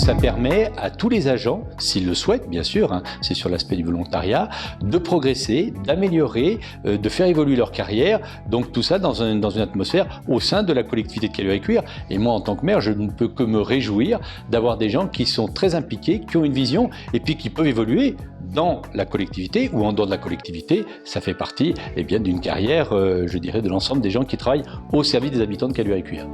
ça permet à tous les agents, s'ils le souhaitent bien sûr, hein, c'est sur l'aspect du volontariat, de progresser, d'améliorer, de faire évoluer leur carrière. Donc tout ça dans une atmosphère au sein de la collectivité de Caluire-et-Cuire. Et moi en tant que maire, je ne peux que me réjouir d'avoir des gens qui sont très impliqués, qui ont une vision et puis qui peuvent évoluer dans la collectivité ou en dehors de la collectivité. Ça fait partie bien, d'une carrière, je dirais, de l'ensemble des gens qui travaillent au service des habitants de Caluire-et-Cuire.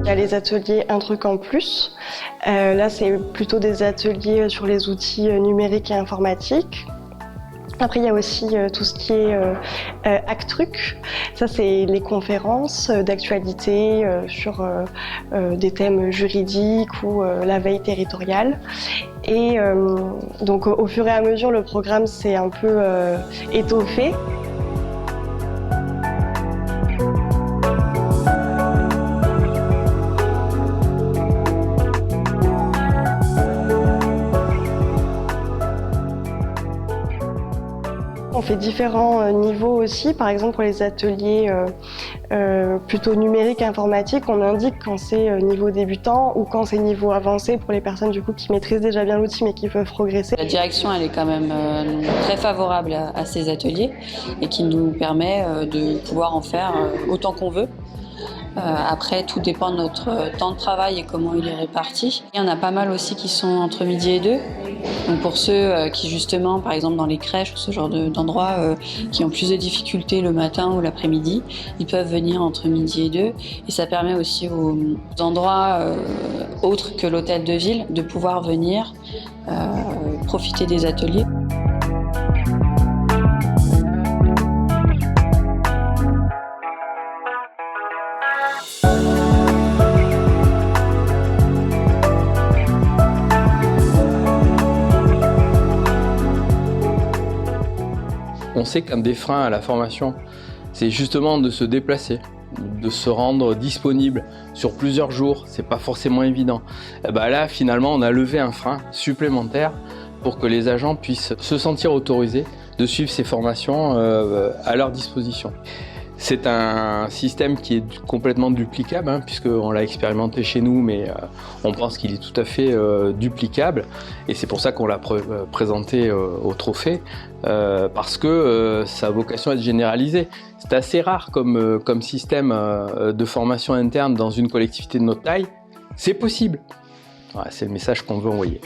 Il y a les ateliers Un truc en plus. Là, c'est plutôt des ateliers sur les outils numériques et informatiques. Après, il y a aussi tout ce qui est Actruc. Ça, c'est les conférences d'actualité sur des thèmes juridiques ou la veille territoriale. Et donc, au fur et à mesure, le programme s'est un peu étoffé. On fait différents niveaux aussi. Par exemple, pour les ateliers plutôt numériques et informatiques, on indique quand c'est niveau débutant ou quand c'est niveau avancé pour les personnes du coup qui maîtrisent déjà bien l'outil mais qui peuvent progresser. La direction, elle est quand même très favorable à ces ateliers et qui nous permet de pouvoir en faire autant qu'on veut. Après, tout dépend de notre temps de travail et comment il est réparti. Il y en a pas mal aussi qui sont entre midi et 2. Donc pour ceux qui justement, par exemple dans les crèches ou ce genre d'endroits qui ont plus de difficultés le matin ou l'après-midi, ils peuvent venir entre midi et 2. Et ça permet aussi aux endroits autres que l'hôtel de ville de pouvoir venir profiter des ateliers. On sait qu'un des freins à la formation, c'est justement de se déplacer, de se rendre disponible sur plusieurs jours. C'est pas forcément évident. Et là, finalement, on a levé un frein supplémentaire pour que les agents puissent se sentir autorisés de suivre ces formations à leur disposition. C'est un système qui est complètement duplicable, puisqu'on l'a expérimenté chez nous, mais on pense qu'il est tout à fait duplicable. Et c'est pour ça qu'on l'a présenté au trophée, parce que ça a vocation à être généralisé. C'est assez rare comme système de formation interne dans une collectivité de notre taille. C'est possible. Voilà, c'est le message qu'on veut envoyer.